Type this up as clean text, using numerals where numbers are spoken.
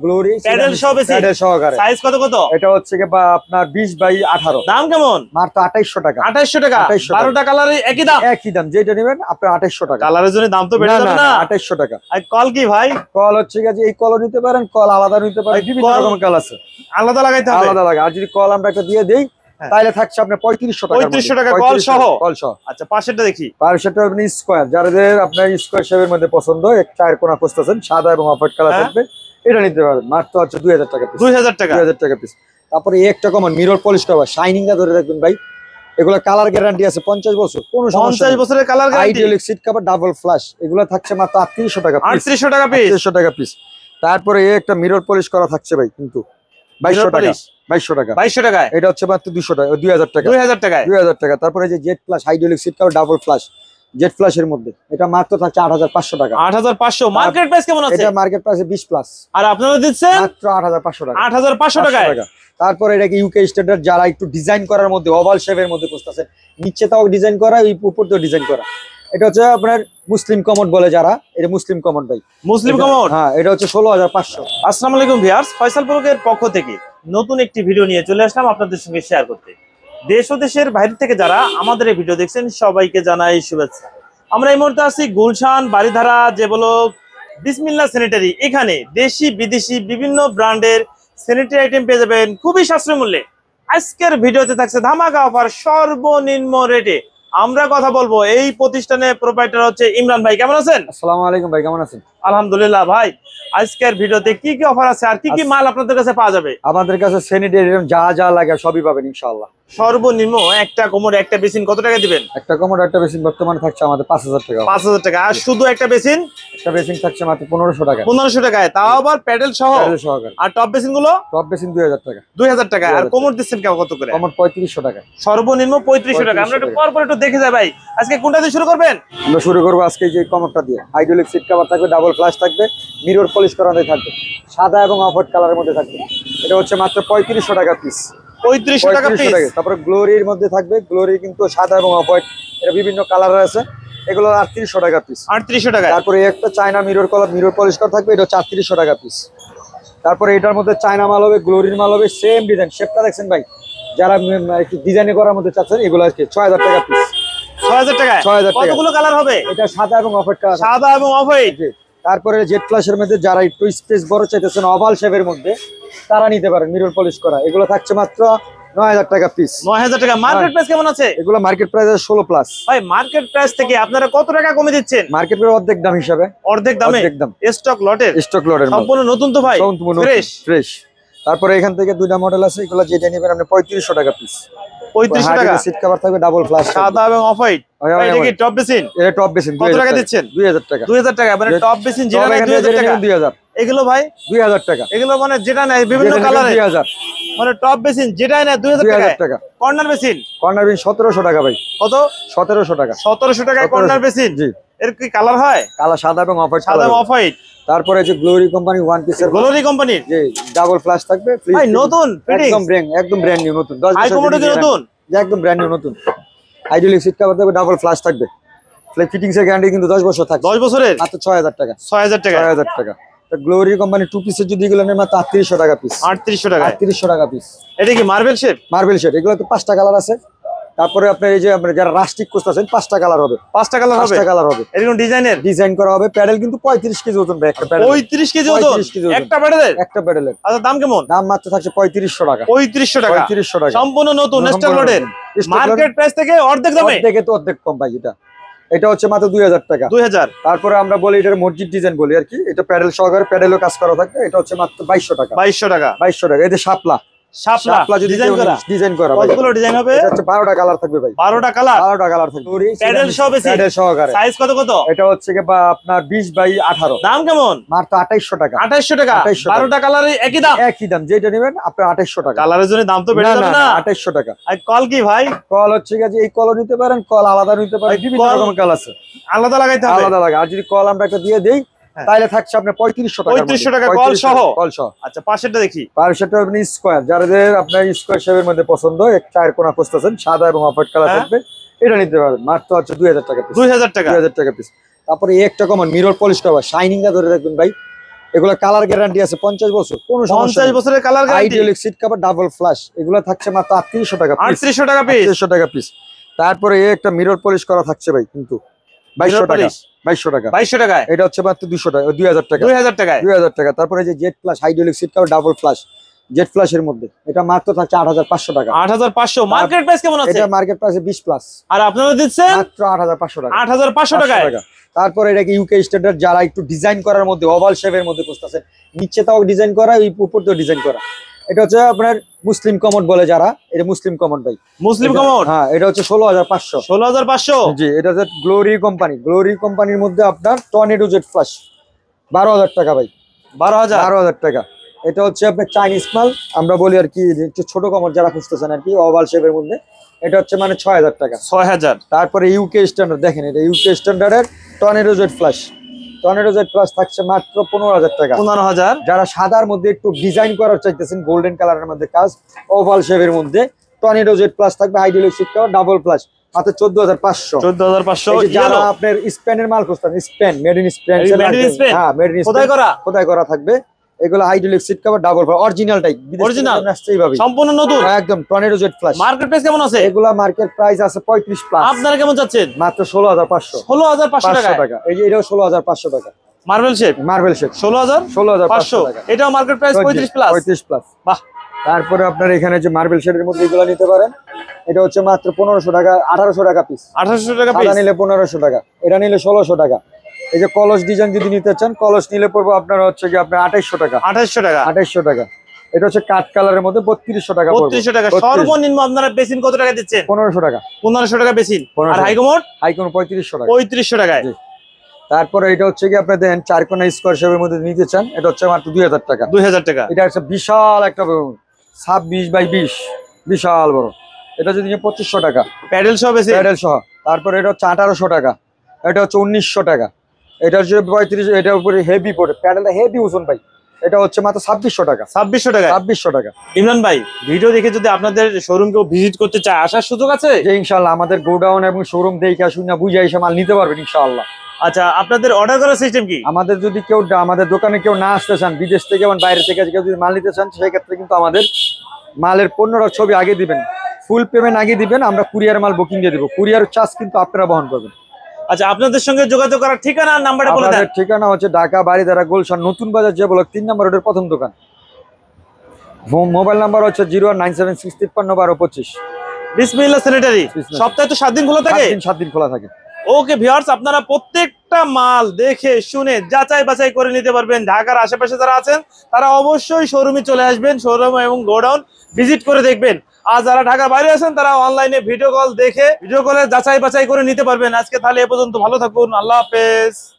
Glory pedal সহ বেশি pedal সহকারে। সাইজ কত কত? এটা হচ্ছে কি বা আপনার 20x18। দাম কেমন? মাত্র 2800 টাকা। 2800 টাকা। 12টা কালারে একই দাম? একই দাম, যেটা নেবেন আপনার 2800 টাকা। কালারের জন্য দাম তো বেড়ে যাবে না? 2800 টাকা। আর কল কি ভাই? কল হচ্ছে কি এই কল নিতে পারেন, কল আলাদা নিতে পারেন, বিভিন্ন রকমের কল আছে, আলাদা লাগাইতে হবে, আলাদা লাগে। আর যদি কল আমরা একটা দিয়ে দেই তাহলে থাকছে আপনার 3500 টাকা। 3500 টাকা কল সহ? কল সহ। আচ্ছা পাশেরটা দেখি। পাশেরটা আপনি স্কয়ার, যাদের আপনার স্কয়ার শেপের মধ্যে পছন্দ, এক চার কোণা খুঁজতেছেন, সাদা এবং অফ হোয়াইট কালার থাকবে, এটা নিতে পারেন। মাত্র হচ্ছে 2000 টাকা পিস। 2000 টাকা। 2000 টাকা পিস। তারপরে একটা কমন মিরর পলিশ করা, শাইনিংটা ধরে রাখবেন ভাই। এগুলো কালার গ্যারান্টি আছে 50 বছর, কোনো সমস্যা 50 বছরের কালার গ্যারান্টি। আইডিয়ালিক সিট কভার ডাবল ফ্ল্যাশ, এগুলো থাকছে মাত্র 3800 টাকা পিস। 3800 টাকা পিস। 3800 টাকা পিস। তারপরে একটা মিরর পলিশ করা থাকছে ভাই, কিন্তু 2200 টাকা। 2200 টাকা। 2200 টাকায়। এটা হচ্ছে মাত্র 200 টাকা, 2000 টাকা। 2000 টাকায়। 2000 টাকা। তারপরে যে Z plus hydraulic seat cover double flash, Z ফ্ল্যাশের মধ্যে এটা মাত্র থাকছে 8500 টাকা। 8500। মার্কেট প্রাইস কেমন আছে? এটা মার্কেট প্রাইসে 20 প্লাস। আর আপনারা দিচ্ছেন মাত্র 8500 টাকা। 8500 টাকায়। তারপরে এটা কি ইউকে স্ট্যান্ডার্ড, যারা একটু ডিজাইন করার মধ্যে ওভাল শেপের মধ্যে খুঁজতেছে, নিচে তাও ডিজাইন করা, এই উপর তো ডিজাইন করা, এটা হচ্ছে আপনার মুসলিম কমোড বলে যারা, এটা মুসলিম কমোড ভাই। মুসলিম কমোড? হ্যাঁ, এটা হচ্ছে 16500। আসসালামু আলাইকুম ভিউয়ার্স, ফয়সাল ব্লগের পক্ষ থেকে নতুন একটি ভিডিও নিয়ে চলে আসলাম আপনাদের সঙ্গে শেয়ার করতে। দেশ ও দেশের বাইরে থেকে যারা আমাদের এই ভিডিও দেখছেন সবাইকে জানাই শুভেচ্ছা। আমরা এই মুহূর্তে আছি গুলশান বাড়িধারা যে ব্লক বিসমিল্লাহ স্যানিটারি। এখানে দেশি বিদেশি বিভিন্ন ব্র্যান্ডের স্যানিটারি আইটেম পেয়ে যাবেন খুবই সাশ্রয় মূল্যে। আজকের ভিডিওতে থাকছে ধামাকা অফার সর্বনিম্ন রেটে। আমরা কথা বলবো এই প্রতিষ্ঠানের প্রোপাইটার হচ্ছে ইমরান ভাই। কেমন আছেন? আসসালামু আলাইকুম ভাই, কেমন আছেন? আলহামদুলিল্লাহ ভাই। আজকের ভিডিওতে কি কি অফার আছে আর কি কি মাল আপনাদের কাছে পাওয়া যাবে? আমাদের কাছে স্যানিটারি যা যা লাগে সবই পাবেন ইনশাআল্লাহ। সর্বনিম্ন একটা কোমর একটা বেসিন কত টাকা দিবেন? একটা কোমোড একটা বেসিন বর্তমানে থাকছে আমাদের 5000 টাকা। 5000 টাকা। আর শুধু একটা বেসিন? একটা বেসিন থাকছে মাত্র 1500 টাকা। 1500 টাকায়, তাও আবার প্যাডেল সহ? প্যাডেল সহকারে। আর টপ বেসিন গুলো? টপ বেসিন 2000 টাকা। 2000 টাকা। আর কোমর দিচ্ছেন কত করে? কোমোড 3500 টাকা। সর্বনিম্ন 3500 টাকা। আমরা একটু পর পর একটু দেখে যাই ভাই। আজকে কোনটা দিয়ে শুরু করবেন? আমরা শুরু করবো আজকে যে কোমোডটা দিয়ে। হাইড্রোলিক সিট কভার থাকবে, ডাবল ফ্ল্যাশ থাকবে, মিরর পলিশ করানো থাকবে, সাদা এবং অফ হোয়াইট কালারের মধ্যে থাকবে। এটা হচ্ছে মাত্র 3500 টাকা পিস। 3500 টাকা পিস। তারপরে গ্লোরির মধ্যে থাকবে, গ্লোরি কিন্তু সাদা এবং অফ হোয়াইট, এটা বিভিন্ন কালারের আছে, এগুলো 3800 টাকা পিস। 3800 টাকা। তারপরে একটা চায়না মিরর কলার, মিরর পলিশ করা থাকবে, এটা 3800 টাকা পিস। তারপরে এটার মধ্যে চায়না মাল হবে, গ্লোরির মাল হবে, সেম ডিজাইন, শেপটা দেখছেন ভাই, যারা একটু ডিজাইনে করার মধ্যে চাচ্ছেন এগুলো আজকে 6000 টাকা পিস। 6000 টাকা। 6000 টাকা। কতগুলো কালার হবে? এটা সাদা এবং অফ হোয়াইট কালার। সাদা এবং অফ হোয়াইট। তারপরে জেড ফ্ল্যাশের মধ্যে যারা একটু স্পেস বড় চাইতেছেন ওভাল শেপের মধ্যে, তারা নিতে পারেন মিরর পলিশ করা। এগুলো থাকছে মাত্র 9000 টাকা পিস। 9000 টাকা। মার্কেট প্রাইস কেমন আছে? এগুলো মার্কেট প্রাইস 16 প্লাস। ভাই মার্কেট প্রাইস থেকে আপনারা কত টাকা কমে দিচ্ছেন? মার্কেটের অর্ধেক দাম হিসাবে। অর্ধেক দামে? অর্ধেক দাম। স্টক লটের? স্টক লটের সম্পূর্ণ নতুন তো ভাই? Fresh fresh. তারপরে এখান থেকে দুইটা মডেল আছে, এগুলো যেটা নেবেন আপনি 3500 টাকা পিস। 3500 টাকা। সিট কভার থাকবে, ডাবল ফ্ল্যাশ, সাদা এবং অফ হোয়াইট। এটা কি টপ বেসিন? এটা টপ বেসিন। কত টাকা দিচ্ছেন? 2000 টাকা। 2000 টাকা। মানে টপ বেসিন যেটা নেয় 2000 টাকা। 2000। এগুলো ভাই 2000 টাকা। এগুলো মানে যেটা নেয় বিভিন্ন কালারে 2000। মানে টপ বেসিন যেটা নেয় 2000 টাকা। Corner basin? কর্নার বেসিন 1700 টাকা ভাই। কত? 1700 টাকা। 1700 টাকায় কর্নার বেসিন? জি। এর কি কালার হয়? কালার সাদা এবং অফ হোয়াইট। সাদা এবং অফ হোয়াইট। তারপরে যে গ্লোরি কোম্পানি ওয়ান পিসের, গ্লোরি কোম্পানির যে ডাবল ফ্ল্যাশ থাকবে, ভাই নতুন ফিটিংস, একদম ব্র্যান্ড নিউ, নতুন 10 হাই কমোডো কি নতুন? একদম ব্র্যান্ড নিউ নতুন। হাইড্রোলিক সিট কভার থাকবে, ডাবল ফ্ল্যাশ থাকবে, ফিটিংস এর গ্যারান্টি কিন্তু 10 বছর থাকবে। 10 বছরের? মাত্র 6000 টাকা। 6000 টাকা। 6000 টাকা। গ্লোরি কোম্পানি টু পিসের যদি এগুলো নেন মাত্র 3800 টাকা পিস। 3800 টাকা। 3800 টাকা পিস। এটা কি মার্বেল শেপ? Marble shade. এগুলো তো 5টা কালার আছে। তারপরে আপনার এই যে আপনার যারা রাস্টিক খুঁজতেছেন 5টা কালার হবে। 5টা কালার হবে? 5টা কালার হবে। এরকম ডিজাইনের ডিজাইন করা হবে। প্যাডেল কিন্তু 35 কেজি ওজন ভাই, একটা প্যাডেল 35 কেজি ওজন? 35 কেজি ওজন একটা প্যাডেলের? একটা প্যাডেলের। আচ্ছা দাম কেমন? দাম মাত্র থাকছে 3500 টাকা। 3500 টাকা। 3500 টাকা। সম্পূর্ণ নতুন স্টক লটের। মার্কেট প্রাইস থেকে অর্ধেক দামে? অর্ধেকে তো অর্ধেক কম ভাই। এটা হচ্ছে মাত্র 2000 টাকা। 2000। তারপরে আমরা বলি এটার মসজিদ ডিজাইন বলি আর কি। এটা প্যাডেল সহকারে, প্যাডেলও কাজ করা থাকবে। এটা হচ্ছে মাত্র 2200 টাকা। 2200 টাকা। 2200 টাকা। এই যে শাপলা, শাপলা যদি ডিজাইন করা ভাই, কতগুলো ডিজাইন হবে? এটা হচ্ছে 12টা কালার থাকবে ভাই। 12টা কালার? 12টা কালার থাকবে। প্যাডেল সহ বেশি? প্যাডেল সহকারে। সাইজ কত কত? এটা হচ্ছে কি বা আপনার 20x18। দাম কেমন? মাত্র 2800 টাকা। 2800 টাকা। 12টা কালারে একই দাম? একই দাম, যেটা নেবেন আপনার 2800 টাকা। কালারের জন্য দাম তো বেড়ে যাবে না? 2800 টাকা। আর কল কি ভাই? কল হচ্ছে কি এই কল নিতে পারেন, কল আলাদা নিতে পারেন, বিভিন্ন রকমের কল আছে, আলাদা লাগাইতে হবে, আলাদা লাগে। আর যদি কল আমরা একটা দিয়ে দেই তাহলে থাকছে আপনার 3500 টাকা। 3500 টাকা কল সহ? কল সহ। আচ্ছা পাশেরটা দেখি। পাশেরটা আপনি স্কয়ার, যাদের আপনার স্কয়ার শেপের মধ্যে পছন্দ, এক চার কোণা খুঁজতেছেন, সাদা এবং অফ হোয়াইট কালার থাকবে, এটা নিতে পারবেন। মাত্র হচ্ছে 2000 টাকা পিস। 2000 টাকা। 2000 টাকা পিস। তারপরে একটা কমন মিরর পলিশ করা, শাইনিংটা ধরে রাখবেন ভাই। এগুলো কালার গ্যারান্টি আছে 50 বছর, কোনো সমস্যা 50 বছরের colour guarantee. Hydraulic seat cover double flash, এগুলো থাকছে মাত্র 3800 টাকা পিস। 3800 টাকা পিস। 3800 টাকা পিস। তারপরে এই একটা মিরর পলিশ করা থাকছে ভাই, কিন্তু 2200 টাকা। 2200 টাকা। 2200 টাকায় এটা হচ্ছে মাত্র 200 টাকা, 2000 টাকা। 2000 টাকায়। 2000 টাকা। তারপরে যে Z plus hydraulic seat cover double flash, Z ফ্ল্যাশের মধ্যে এটা মাত্র থাকছে 8500 টাকা। 8500। মার্কেট প্রাইস কেমন আছে? এটা মার্কেট প্রাইসে 20 প্লাস, আর আপনারা দিচ্ছেন মাত্র 8500 টাকা। 8500 টাকায়। তারপরে এটা কি ইউকে স্ট্যান্ডার্ড, যারা একটু ডিজাইন করার মধ্যে ওভাল শেপের মধ্যে খুঁজতেছেন, নিচে তাও ডিজাইন করা, এই উপর তো ডিজাইন করা, এটা হচ্ছে আপনার মুসলিম কমোড বলে যারা, এটা মুসলিম কমোড ভাই। মুসলিম এটা- কমোড। হ্যাঁ, এটা হচ্ছে 16500। 16500। জি, এটা হচ্ছে গ্লোরি কোম্পানি। গ্লোরি কোম্পানির মধ্যে আপনার টর্নেডো জেট ফ্ল্যাশ 12000 টাকা ভাই। 12000। 12000 টাকা। এটা হচ্ছে আপনার চাইনিজ মাল, আমরা বলি আর কি, যে একটু ছোট কমোড যারা খুঁজতেছেন আর কি ওভাল শেপের মধ্যে, এটা হচ্ছে মানে 6000 টাকা। 6000। তারপরে ইউকে স্ট্যান্ডার্ড দেখেন, এটা ইউকে স্ট্যান্ডার্ডের tornado jet flash. Tornado jet flash থাকছে মাত্র 15000 টাকা। 15000। যারা সাদার মধ্যে একটু ডিজাইন করার চাইতেছেন, গোল্ডেন কালারের মধ্যে কাজ, ওভাল শেপের মধ্যে, টর্নেডো জেট প্লাস থাকবে, hydraulic seat cover double plus, মাত্র 14500। 14500। যারা আপনার স্পেনের মাল খুঁজতেন, স্পেন, মেড ইন স্পেন, এই made in Spain? হ্যাঁ মেড ইন খোদাই করা? খোদাই করা থাকবে। এগুলো hydraulic seat cover double plus, original type, Original? আসছে এইভাবে সম্পূর্ণ নতুন। একদম tornado jet flush. Market price কেমন আছে? এগুলা মার্কেট প্রাইস আছে 35 প্লাস, আপনারা কেমন যাচ্ছেন? মাত্র 16500। 16500 500 টাকা। টাকা। এই যে এটাও 16500 টাকা, মার্বেল শেপ মার্বেল শেপ 16500 16500 টাকা। এটাও মার্কেট প্রাইস 35 প্লাস। 35 প্লাস। বাহ। তারপরে আপনার এখানে যে মার্বেল শেডের মধ্যে এগুলো নিতে পারেন, এটা হচ্ছে মাত্র 1500 টাকা, 1800 টাকা পিস। 1800 টাকা সাদা পিস। নিলে 1500 টাকা, এটা নিলে 1600 টাকা। এই যে কলস ডিজাইন যদি নিতে চান, কলস নিলে পড়বো আপনার হচ্ছে কি আপনার 2800 টাকা। 2800 টাকা। 2800 টাকা। এটা হচ্ছে কাট কালারের মধ্যে 3200 টাকা পড়বে। 3200 টাকা। 3200 সর্বনিম্ন আপনারা বেসিন কত টাকা দিচ্ছেন? 1500 টাকা। 1500 টাকা বেসিন। 1500 আর হাই কমোড আইকন 3500 টাকা। 3500 টাকায়। জি। তারপরে এটা হচ্ছে কি আপনি দেন চারকোনা স্কোয়ার শেপের মধ্যে নিতে চান, এটা হচ্ছে মাত্র 2000 টাকা। 2000 টাকা। এটা হচ্ছে বিশাল একটা 26x20, বিশাল বড়। এটা যদি নিয়ে 2500 টাকা প্যাডেল সহ বেসিন। প্যাডেল সহ। তারপরে এটা হচ্ছে 1800 টাকা, এটা হচ্ছে 1900 টাকা। এটা হচ্ছে 35, এটার উপরে হেভি পড়ে, প্যাডেলটা হেভি ওজন ভাই, এটা হচ্ছে মাত্র 2600 টাকা। 2600 টাকা। 2600 টাকা। ইমরান ভাই, ভিডিও দেখে যদি আপনাদের শোরুম কেউ ভিজিট করতে চায়, আসার সুযোগ আছে? যে ইনশাআল্লাহ আমাদের গোডাউন এবং শোরুম দেখে শুনে বুঝে এসে মাল নিতে পারবেন ইনশাআল্লাহ। আচ্ছা, আপনাদের অর্ডার করার সিস্টেম কি? আমাদের যদি কেউ আমাদের দোকানে কেউ না আসতে চান, বিদেশ থেকে এবং বাইরে থেকে কেউ যদি মাল নিতে চান, সেই ক্ষেত্রে কিন্তু আমাদের মালের পণ্যর ছবি আগে দিবেন, ফুল পেমেন্ট আগে দিবেন, আমরা কুরিয়ার মাল বুকিং দিয়ে দেবো। কুরিয়ার চার্জ কিন্তু আপনারা বহন করবেন। আচ্ছা, আপনাদের সঙ্গে যোগাযোগ করার ঠিকানা আর নাম্বারটা বলে দেন। আমাদের ঠিকানা হচ্ছে ঢাকা বাড়িধারা গুলশান নতুন বাজার যে ব্লক 3 নম্বর রোডের প্রথম দোকান। মোবাইল নাম্বার হচ্ছে 01976531225। বিসমিল্লাহ স্যানিটারি। বিসমিল্লাহ। সপ্তাহে তো 7 দিন খোলা থাকে। 7 দিন খোলা থাকে। ওকে ভিউয়ার্স, আপনারা প্রত্যেকটা মাল দেখে শুনে যাচাই বাছাই করে নিতে পারবেন। ঢাকার আশেপাশে যারা আছেন তারা অবশ্যই শোরুমে চলে আসবেন, শোরুম এবং গোডাউন ভিজিট করে দেখবেন। আর যারা ঢাকার বাইরে আছেন তারা অনলাইনে ভিডিও কল দেখে ভিডিও কলে যাচাই বাছাই করে নিতে পারবেন। আজকে তাহলে এ পর্যন্ত, ভালো থাকুন, আল্লাহ হাফেজ।